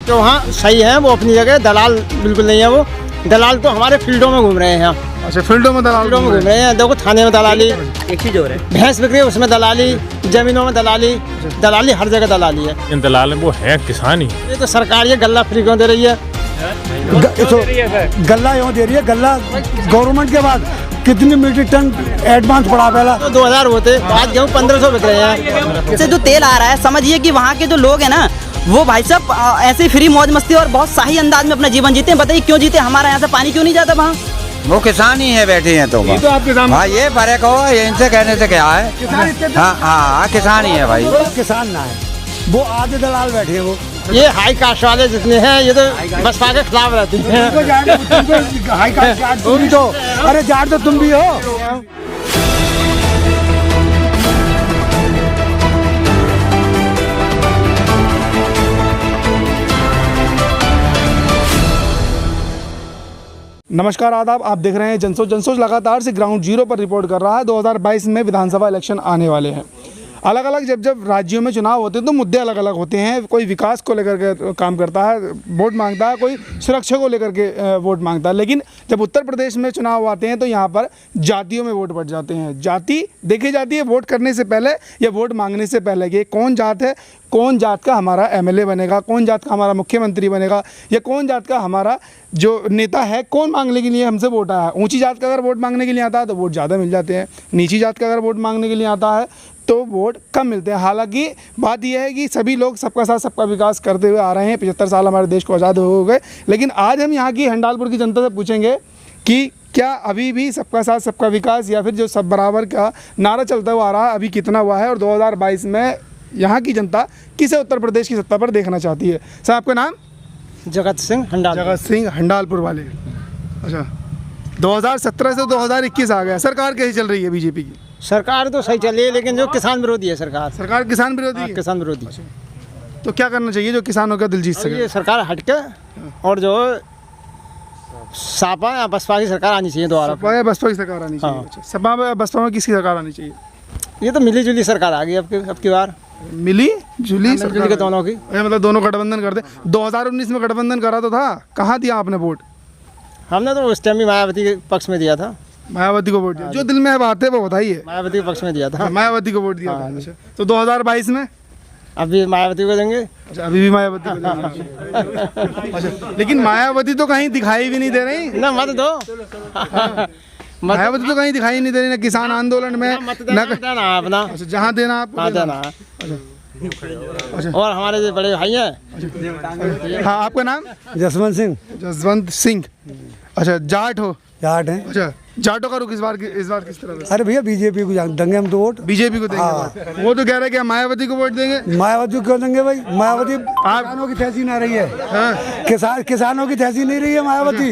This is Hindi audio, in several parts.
जो वहाँ सही है वो अपनी जगह, दलाल बिल्कुल नहीं है वो। दलाल तो हमारे फील्डों में घूम रहे हैं यहाँ। अच्छा, फील्डों में दलाल फील्डों में घूम रहे हैं। देखो थाने में दलाली, एक चीज और है, भैंस बिक रही है उसमें दलाली, जमीनों में दलाली, दलाली हर जगह दलाली है। इन दलाल वो है किसान ही। ये तो सरकार ये गल्ला फ्री क्यों दे रही है? गल्ला यूँ दे रही है, गल्ला गवर्नमेंट के बाद कितनी मीट्रिक टन एडवांस पड़ा पहला तो 2000 होते तो आज गेहूँ 1500 बिक रहे हैं। इससे जो तेल आ रहा है, समझिए कि वहाँ के जो लोग हैं ना, वो भाई साहब ऐसे फ्री मौज मस्ती और बहुत शाही अंदाज में अपना जीवन जीते हैं। बताइए क्यों जीते? हमारे यहाँ से पानी क्यों नहीं जाता वहाँ? वो किसान ही है, बैठे हैं तो ये तो आपके सामने। हाँ, ये फर्क हो, ये इनसे कहने से क्या है। हाँ हाँ, किसान ही है भाई। किसान ना है, वो आधे दलाल बैठे हैं। वो ये हाई कास्ट वाले जितने हैं ये तो बसपा के खिलाफ रहते हैं। हाई कास्ट तुम भी तो, अरे जाट तो तुम भी हो। नमस्कार, आदाब। आप देख रहे हैं जनसोच। जनसोच लगातार से ग्राउंड जीरो पर रिपोर्ट कर रहा है। 2022 में विधानसभा इलेक्शन आने वाले हैं। अलग अलग जब राज्यों में चुनाव होते हैं तो मुद्दे अलग अलग होते हैं। कोई विकास को लेकर के काम करता है, वोट मांगता है, कोई सुरक्षा को लेकर के वोट मांगता है। लेकिन जब उत्तर प्रदेश में चुनाव आते हैं तो यहाँ पर जातियों में वोट बढ़ जाते हैं। जाति देखी जाती है वोट करने से पहले या वोट मांगने से पहले कि कौन जात है, कौन जात का हमारा एमएलए बनेगा, कौन जात का हमारा मुख्यमंत्री बनेगा, या कौन जात का हमारा जो नेता है कौन मांगने के लिए हमसे वोट आया है। ऊंची जात का अगर वोट मांगने के लिए आता है तो वोट ज़्यादा मिल जाते हैं। नीची जात का अगर वोट मांगने के लिए आता है तो वोट कम मिलते हैं। हालांकि बात यह है कि सभी लोग सबका साथ सबका विकास करते हुए आ रहे हैं। 75 साल हमारे देश को आज़ाद हो गए। लेकिन आज हम यहाँ की हंडालपुर की जनता से पूछेंगे कि क्या अभी भी सबका साथ सबका विकास या फिर जो सब बराबर का नारा चलता हुआ आ रहा है अभी कितना हुआ है, और 2022 में यहाँ की जनता किसे उत्तर प्रदेश की सत्ता पर देखना चाहती है। सर, आपका नाम? जगत सिंह हंडाल। जगत सिंह हंडालपुर वाले। अच्छा, 2017 से 2021 आ गया। सरकार कैसी चल रही है बीजेपी की? सरकार तो सही चली है लेकिन जो किसान विरोधी है सरकार। सरकार किसान विरोधी है? किसान विरोधी। तो क्या करना चाहिए जो किसानों का दिल जीत सके? ये सरकार हटके और जो सापा या बसपा की सरकार आनी चाहिए दोबारा। सपा या बसपा की सरकार आनी चाहिए? हाँ। अच्छा, सपा में बसपा में किसकी सरकार आनी चाहिए? ये तो मिली जुली सरकार आ गई अब की बार। मिली जुली मिली जुली के दोनों की। मतलब दोनों गठबंधन करते। 2019 में गठबंधन करा तो था, कहाँ दिया आपने वोट? हमने तो उस टाइम भी मायावती के पक्ष में दिया था। मायावती को वोट दिया? जो दिल में बात है वो बताइए। मायावती के पक्ष में दिया था। मायावती को वोट दिया था। अच्छा, तो 2022 में? अभी मायावती को देंगे। अच्छा, अभी भी मायावती को देंगे। अच्छा, लेकिन मायावती तो कहीं दिखाई भी नहीं दे रही ना, मत दो। मायावती तो कहीं दिखाई नहीं दे रही, ना किसान आंदोलन में ना देना अपना। अच्छा, जहाँ देना आपको देना। अच्छा, और हमारे जो बड़े भाई हैं। हाँ, आपका नाम? जसवंत सिंह। जसवंत सिंह। अच्छा, जाट हो? जाट है। अच्छा, जाटों का रुख इस बार किस तरह से? अरे भैया बीजेपी को देंगे हम तो वोट। बीजेपी को देंगे। वो तो कह रहे हैं कि हम मायावती को वोट देंगे। मायावती को क्यों देंगे भाई? मायावती किसानों की तहसील ना रही है। हाँ। किसानों की तहसील नहीं रही है मायावती।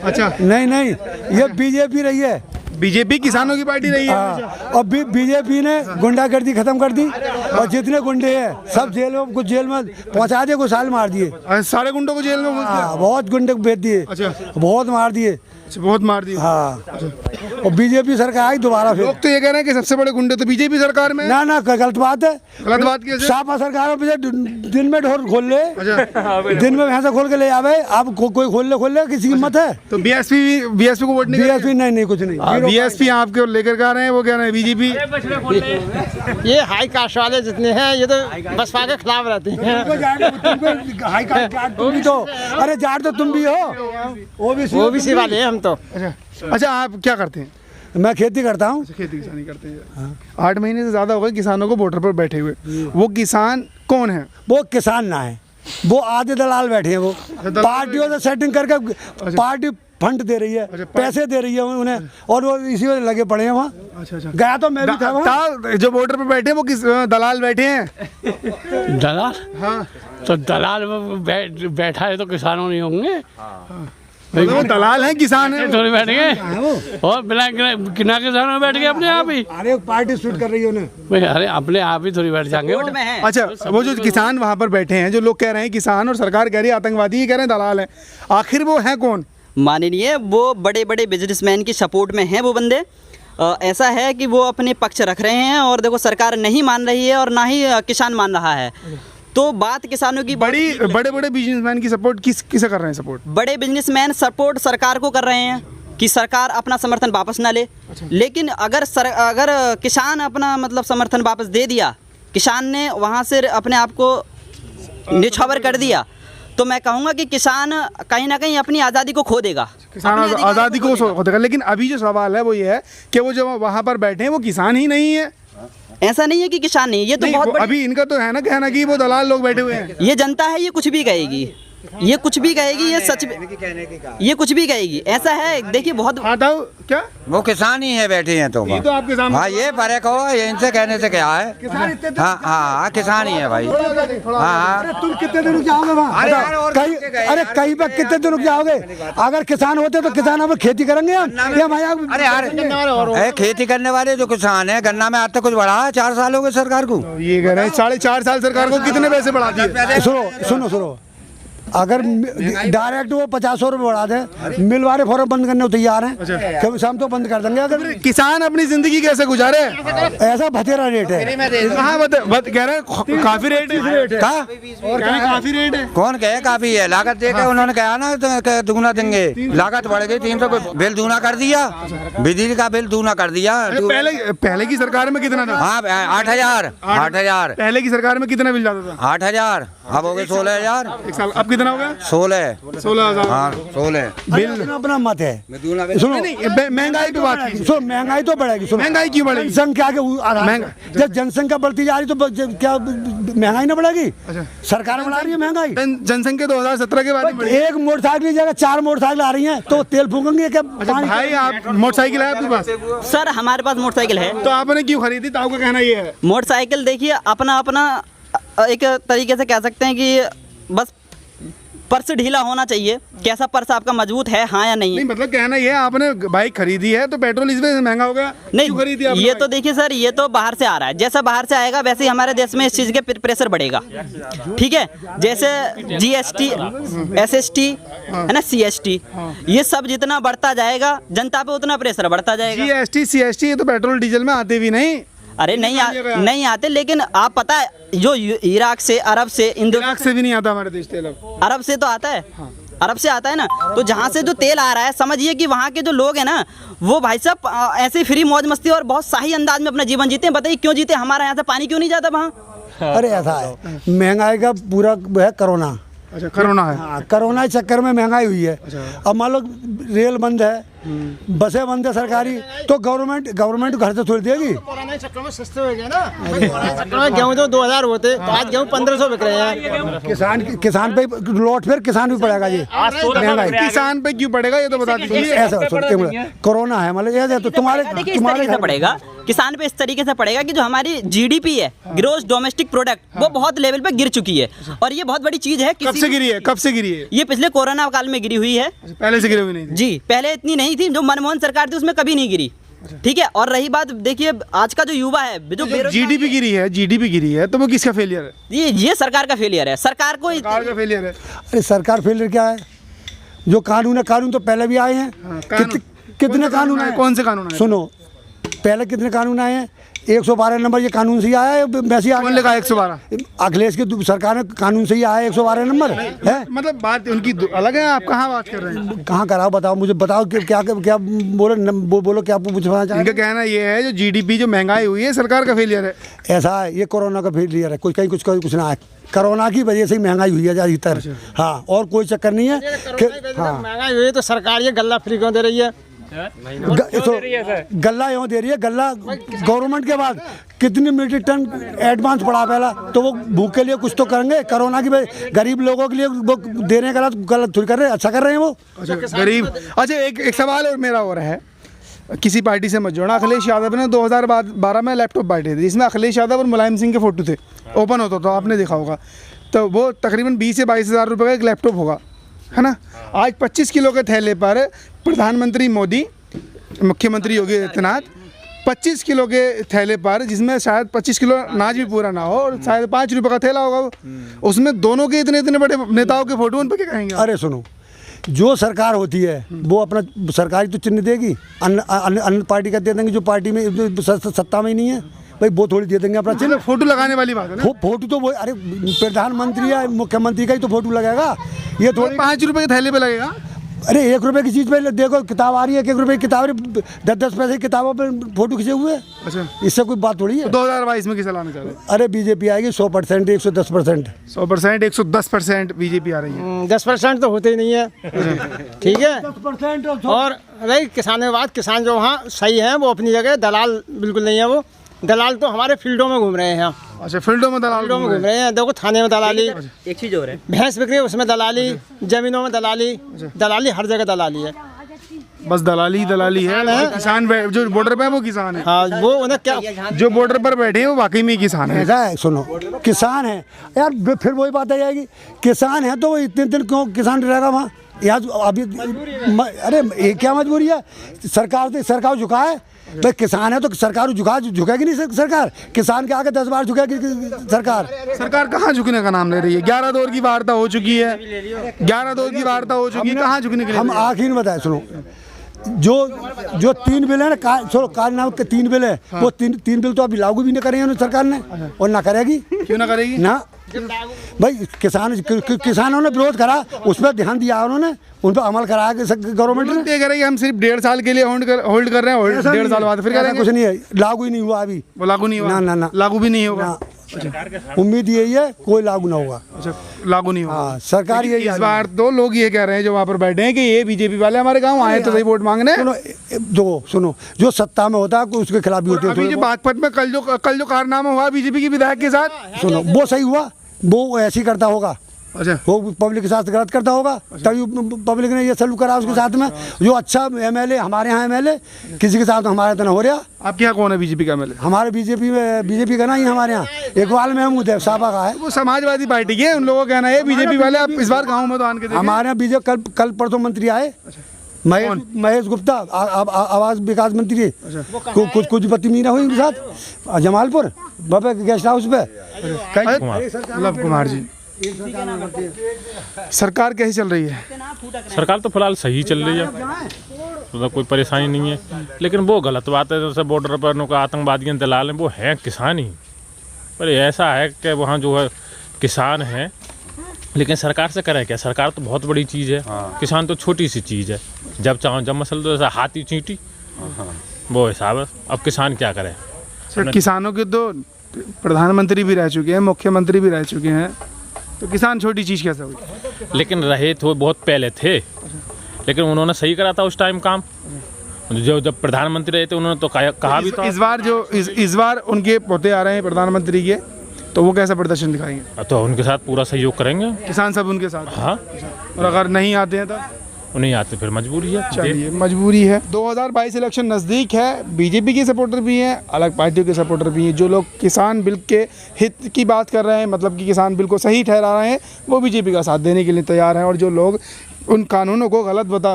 अच्छा, नहीं, ये बीजेपी रही है। बीजेपी किसानों की पार्टी रही है। और बीजेपी ने गुंडागर्दी खत्म कर दी और जितने गुंडे हैं सब कुछ जेल में पहुंचा दिए, कुछ साल मार दिए। सारे गुंडों को जेल में घुस दिया? बहुत गुंडे को भेज दिए। अच्छा, बहुत मार दिए। बहुत मार दिए। हाँ, और बीजेपी सरकार आई दोबारा फिर। लोग तो ये कह रहे हैं कि सबसे बड़े गुंडे तो बीजेपी सरकार में। ना, गलत बात है। गलत बात कैसे? सापा सरकार में दिन में ढोर खोल ले। अच्छा, दिन में भैंसा खोल के ले आवे। आप कोई खोल ले किसी की हिम्मत है? तो बीएसपी को वोट नहीं? बीएसपी नहीं, कुछ नहीं। बीएसपी आपके लेकर के आ रहे हैं, वो कह रहे हैं बीजेपी। ये हाई कास्ट वाले जितने हैं ये तो बसपा के खिलाफ रहते हैं। तुम भी तो, अरे जाट तो तुम भी हो। ओबीसी वाले हैं हम तो। अच्छा, आप क्या करते हैं? मैं खेती करता हूँ। खेती किसानी करते हैं। 8 महीने से ज्यादा हो गए किसानों को वोटर पर बैठे हुए। वो किसान कौन है? वो किसान ना है, वो आधे दलाल बैठे हैं। वो पार्टियों से सेटिंग करके पार्टी फंड दे रही है। पैसे दे रही है उन्हें, और वो इसी में लगे पड़े हैं वहाँ। अच्छा, गया तो मैं भी था वहाँ। जो वोटर पर बैठे वो किस दलाल बैठे हैं? दलाल? हाँ, तो दलाल बैठा है तो किसानों नहीं होंगे? वो दलाल हैं, किसान हैं थोड़ी बैठ गए और बिना किसानों बैठ गए अपने आप ही। अरे पार्टी शूट कर रही है उन्हें। अरे अपने आप ही थोड़ी बैठ जाएंगे। अच्छा, वो जो किसान वहाँ पर बैठे हैं, जो लोग कह रहे हैं किसान और सरकार कह रही है आतंकवादी, ये कह रहे हैं दलाल हैं, आखिर वो हैं कौन? माननीय, वो बड़े बड़े बिजनेसमैन की सपोर्ट में हैं वो बंदे। ऐसा है कि वो अपने पक्ष रख रहे हैं और देखो सरकार नहीं मान रही है और ना ही किसान मान रहा है। तो बात किसानों की बड़े बड़े बिजनेसमैन की सपोर्ट किसे कर रहे हैं सपोर्ट? बड़े बिजनेसमैन सपोर्ट सरकार को कर रहे हैं कि सरकार अपना समर्थन वापस ना ले। लेकिन अगर किसान अपना मतलब समर्थन वापस दे दिया, किसान ने वहाँ से अपने आप को निछावर कर दिया, तो मैं कहूँगा कि किसान कहीं ना कहीं अपनी आज़ादी को खो देगा। किसान आज़ादी को खो देगा। लेकिन अभी जो सवाल है वो ये है कि वो जो वहाँ पर बैठे हैं वो किसान ही नहीं है। ऐसा नहीं है कि किसान नहीं, ये तो बहुत अभी इनका तो है ना कहना कि वो दलाल लोग बैठे हुए हैं। ये जनता है, ये कुछ भी कहेगी, ये कुछ भी कहेगी, ये सच, ये कुछ भी कहेगी। ऐसा है, देखिए बहुत क्या वो किसान ही है बैठे हैं तो ये तो आपके सामने। हाँ ये फर्क हो, ये इनसे कहने से क्या है। हाँ हाँ किसान ही है भाई। हाँ तुम कितने दिन रुक जाओगे वहाँ? अरे कहीं पर कितने दिन रुक जाओगे? अगर किसान होते तो किसान अब खेती करेंगे हम या भाई? अरे यार खेती करने वाले जो किसान है, गन्ना में आज तक कुछ बढ़ा है 4 साल हो गए सरकार को। ये कह रहे हैं 4.5 साल सरकार को कितने पैसे बढ़ा दिए? सुनो, अगर डायरेक्ट वो 50 रुपये बढ़ा दें, मिल वाले फॉर्म बंद करने को तैयार हैं, क्योंकि हम तो बंद कर देंगे। अगर किसान अपनी जिंदगी कैसे गुजारे? ऐसा भतेरा रेट है। कहाँ कह रहे हैं काफी रेट है? काफी रेट है। कौन कहे काफी है? लागत देकर उन्होंने कहा ना दुगुना देंगे, लागत बढ़ गई। 300 बिल दूना कर दिया, बिजली का बिल दूना कर दिया। पहले की सरकार में कितना था? हाँ 8,000। पहले की सरकार में कितना बिल जाता था? 8,000, अब हो गए 16,000। एक साल अब कितना हो गया? 16,000। हाँ 16 बिल अपना मत है। सुनो महंगाई पे बात की। सुनो महंगाई तो बढ़ेगी। सुनो महंगाई क्यों बढ़ेगी? जनसंख्या के जब जनसंख्या बढ़ती जा रही तो क्या महंगाई ना बढ़ेगी? सरकार बढ़ा रही है महंगाई। जनसंख्या 2017 के बाद एक मोटरसाइकिल की जगह 4 मोटरसाइकिल आ रही हैं, तो तेल फूकेंगे क्या? भाई आप मोटरसाइकिल है आपके पास? सर हमारे पास मोटरसाइकिल है। तो आपने क्यों खरीदी? तो आपका कहना ये है मोटरसाइकिल देखिए अपना एक तरीके से कह सकते हैं कि बस पर्स ढीला होना चाहिए। कैसा पर्स आपका मजबूत है, हाँ या नहीं? नहीं मतलब कहना ये है आपने बाइक खरीदी है तो पेट्रोल इस वजह से महंगा हो गया? नहीं खरीदी आपने? ये तो देखिए सर, ये तो बाहर से आ रहा है। जैसा बाहर से आएगा वैसे ही हमारे देश में इस चीज़ के प्रेशर बढ़ेगा। ठीक है, जैसे GST, SST है ना, CST, ये सब जितना बढ़ता जाएगा जनता पे उतना प्रेशर बढ़ता जाएगा। GST CST ये तो पेट्रोल डीजल में आते भी नहीं। अरे नहीं आते, लेकिन आप पता है जो इराक से, अरब से, इराक से भी नहीं आता हमारे देश तेल। अरब से तो आता है। अरब से आता है ना, तो जहाँ से जो तेल आ रहा है, समझिए कि वहाँ के जो लोग हैं ना, वो भाई साहब ऐसे फ्री मौज मस्ती और बहुत शाही अंदाज में अपना जीवन जीते हैं। बताइए क्यों जीते? हमारे यहाँ से पानी क्यों नहीं जाता वहाँ? अरे ऐसा है, महंगाई का पूरा है कोरोना। अच्छा कोरोना है। हाँ, कोरोना के चक्कर में महंगाई हुई है। अब मान लो रेल बंद है, बसें बंद है सरकारी, तो गवर्नमेंट घर से थोड़ी देगी। पुराने चक्कर में सस्ते हो गए ना। पुराने चक्कर में गेहूँ तो 2000 होते, तो आज गेहूँ 1500 बिक रहे हैं। किसान पे लौट फिर किसान भी पड़ेगा ये महंगाई। किसान पे क्यों पड़ेगा ये तो बता दीजिए। ऐसा कोरोना है मतलब ये तो तुम्हारे से पड़ेगा किसान पे इस तरीके से पड़ेगा कि जो हमारी GDP है, ग्रोस डोमेस्टिक प्रोडक्ट, वो बहुत लेवल पे गिर चुकी है। और ये बहुत बड़ी चीज है। कब से गिरी है? ये पिछले कोरोना काल में गिरी हुई है। पहले से गिरी हुई नहीं थी? जी पहले इतनी नहीं थी। जो मनमोहन सरकार थी उसमें कभी नहीं गिरी। ठीक है, और रही बात, देखिए आज का जो युवा है, जो GDP गिरी है तो वो किसका फेलियर है? ये सरकार का फेलियर है। सरकार का फेलियर है। अरे सरकार फेलियर क्या है? जो कानून है, कानून तो पहले भी आए हैं। कितने कानून आए? कौन से कानून? सुनो, पहले कितने कानून आए हैं? 112 नंबर ये कानून से ही आया है। वैसे कौन लिखा 112? अखिलेश की सरकार ने कानून से ही आया 112 नंबर है। मतलब बात उनकी अलग है, आप कहाँ बात कर रहे हैं? कहाँ कराओ बताओ मुझे, बताओ क्या बोलो क्या पूछना चाहते? इनका कहना ये है जो GDP जो महंगाई हुई है सरकार का फेलियर है। ऐसा है, ये कोरोना का फेलियर है। कोई कहीं कुछ ना है, कोरोना की वजह से ही महंगाई हुई है अधिकतर। हाँ, और कोई चक्कर नहीं है। महंगाई हुई तो सरकार ये गल्ला फ्री क्यों दे रही है? गल्ला यूँ दे रही है। गल्ला गवर्नमेंट के बाद कितनी मीट्रिक टन एडवांस पड़ा पहला, तो वो भूख के लिए कुछ तो करेंगे। कोरोना की गरीब लोगों के लिए वो देने का गलत थोड़ी कर रहे हैं, अच्छा कर रहे हैं वो। गरीब। अच्छा एक सवाल और मेरा और है, किसी पार्टी से मत जोड़ना। अखिलेश यादव ने 2012 में लैपटॉप बांटे थे जिसमें अखिलेश यादव और मुलायम सिंह के फोटो थे, ओपन होता था, आपने देखा होगा। तो वो तकरीबन 20 से 22 हज़ार रुपये का एक लैपटॉप होगा, है ना। आज 25 किलो के थैले पर प्रधानमंत्री मोदी, मुख्यमंत्री योगी आदित्यनाथ 25 किलो के थैले पर, जिसमें शायद 25 किलो अनाज भी पूरा ना हो और शायद 5 रुपये का थैला होगा वो, उसमें दोनों के इतने बड़े नेताओं के फोटो, उन पर क्या कहेंगे? अरे सुनो, जो सरकार होती है वो अपना सरकारी तो चिन्ह देगी। अन्य पार्टी का दे देंगे जो पार्टी में सत्ता में ही नहीं है, भाई वो थोड़ी दे देंगे अपना चिन्ह। फोटो लगाने वाली बात है ना। फोटो तो वो, अरे प्रधानमंत्री या मुख्यमंत्री का ही तो फोटो लगेगा, ये थोड़ी 5 रुपए के थैले पे लगेगा। अरे 1 रुपए की चीज़ पे देखो किताब आ रही है, 1 रुपए की किताब, 10-10 पैसे की किताबों पे फोटो खींचे हुए। अच्छा, इससे कोई बात थोड़ी है। 2022 में किसे लाना चाह रहे हैं? अरे बीजेपी आएगी 100%, 110%। 100%, 110% बीजेपी आ रही है। 10% तो होते ही नहीं है, ठीक है। 10% और रही किसानों की बात, किसान जो वहाँ सही है, वो अपनी जगह, दलाल बिल्कुल नहीं है। वो दलाल तो हमारे फील्डों में घूम रहे हैं यहाँ, अच्छा, फील्डों में दलाल फील्डों में घूम रहे हैं। देखो थाने में दलाली, एक चीज़ और है, भैंस बिक रही है उसमें दलाली, जमीनों में दलाली, दलाली हर जगह दलाली है। बस दलाली है। किसान जो बॉर्डर पे है वो किसान है। हाँ, वो उन्हें क्या, जो बॉर्डर पर बैठे हैं वो वाकई में किसान है। ऐसा है, सुनो, किसान है यार, फिर वही बात आ जाएगी, किसान है तो इतने दिन क्यों किसान रहेगा वहाँ? यहाँ अभी अरे ये क्या मजबूरी है? सरकार झुका है भाई, किसान है तो सरकार झुकेगी नहीं। सरकार किसान के आगे 10 बार झुकेगी सरकार कहाँ झुकने का नाम ले रही है? 11 दौर की वार्ता हो चुकी है, 11 दौर की वार्ता हो चुकी है, कहाँ झुकने के लिए? हम आखिर में बताए, सुनो, जो 3 बिल है ना, कार्यनामा के 3 बिल है, वो 3 बिल तो अभी लागू भी नहीं करे हैं सरकार ने, और ना करेगी। क्यों ना करेगी? ना भाई, किसानों ने विरोध करा, उस पर ध्यान दिया उन्होंने, उन पर अमल कराया गवर्नमेंट ने। ये करेगी, हम सिर्फ 1.5 साल के लिए होल्ड कर रहे हैं, 1.5 साल बाद फिर करेंगे। कुछ नहीं है, लागू ही नहीं हुआ अभी। वो लागू नहीं हुआ? ना, लागू भी नहीं होगा। उम्मीद यही है कोई लागू ना होगा। अच्छा, लागू नहीं होगा। हाँ, सरकार यही इस बार तो लोग ये कह रहे हैं जो वहाँ पर बैठे हैं कि ये बीजेपी वाले हमारे गाँव आए तो सही वोट मांगने। सुनो, जो सत्ता में होता है उसके खिलाफ भी होते हैं। अभी जो बागपत में कल जो कारनामा हुआ बीजेपी के विधायक के साथ, सुनो, वो सही हुआ, वो ऐसे ही करता होगा। अच्छा, वो पब्लिक के साथ गलत करता होगा, तभी पब्लिक ने ये सलूक करा उसके साथ में। जो अच्छा एमएलए, हमारे यहाँ एमएलए किसी के साथ हमारे इतना हो रहा। आपके यहाँ कौन है बीजेपी का एमएलए? हमारे बीजेपी का नहीं, हमारे यहाँ इकबाल महमूद है, साहबा का है। वो समाजवादी पार्टी के, उन लोगों का कहना है बीजेपी वाले आप इस बार गाँव में तो आन के देखिए। हमारे यहाँ बीजेपी कल परसों मंत्री आए, महेश गुप्ता, आवास विकास मंत्री, कुछ बदतमीजी हुई उनके साथ जमालपुर बाबा गेस्ट हाउस पे। लव कुमार जी, सरकार कैसी चल रही है? सरकार तो फिलहाल सही चल रही है, मतलब कोई परेशानी नहीं है। लेकिन वो गलत बात है, जैसे बॉर्डर पर आतंकवादी दलाल हैं, वो हैं किसान ही। पर ऐसा है कि वहाँ जो है किसान है, लेकिन सरकार से करे क्या? सरकार तो बहुत बड़ी चीज़ है, किसान तो छोटी सी चीज़ है। जब चाहो जब मसल तो ऐसा हाथी चींटी, वो हिसाब है। अब किसान क्या करे? सर, किसानों के तो प्रधानमंत्री भी रह चुके हैं, मुख्यमंत्री भी रह चुके हैं, तो किसान छोटी चीज़ कैसे हुई? लेकिन रहे तो बहुत पहले थे, लेकिन उन्होंने सही करा था उस टाइम काम। जब प्रधानमंत्री रहे थे उन्होंने तो कहा भी था। इस बार उनके पोते आ रहे हैं प्रधानमंत्री के, तो वो कैसा प्रदर्शन दिखाएंगे? तो उनके साथ पूरा सहयोग करेंगे, किसान सब उनके साथ। हाँ, और अगर नहीं आते हैं तो नहीं आते फिर मजबूरी है। चलिए, मजबूरी है। 2022 इलेक्शन नज़दीक है, बीजेपी के सपोर्टर भी हैं, अलग पार्टियों के सपोर्टर भी हैं। जो लोग किसान बिल के हित की बात कर रहे हैं, मतलब कि किसान बिल को सही ठहरा रहे हैं, वो बीजेपी का साथ देने के लिए तैयार हैं। और जो लोग उन कानूनों को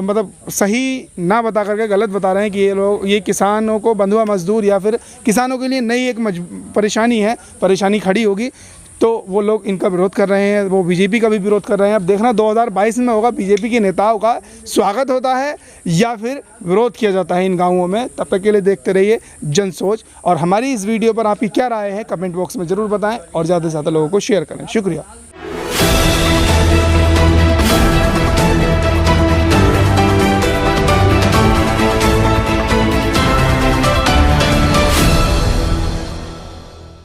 मतलब सही ना बता करके गलत बता रहे हैं कि ये किसानों को बंधुआ मजदूर या फिर किसानों के लिए नई एक परेशानी खड़ी होगी, तो वो लोग इनका विरोध कर रहे हैं, वो बीजेपी का भी विरोध कर रहे हैं। अब देखना 2022 में होगा बीजेपी के नेताओं का स्वागत होता है या फिर विरोध किया जाता है इन गाँवों में। तब तक के लिए देखते रहिए जनसोच, और हमारी इस वीडियो पर आपकी क्या राय है कमेंट बॉक्स में ज़रूर बताएं और ज़्यादा से ज़्यादा लोगों को शेयर करें। शुक्रिया।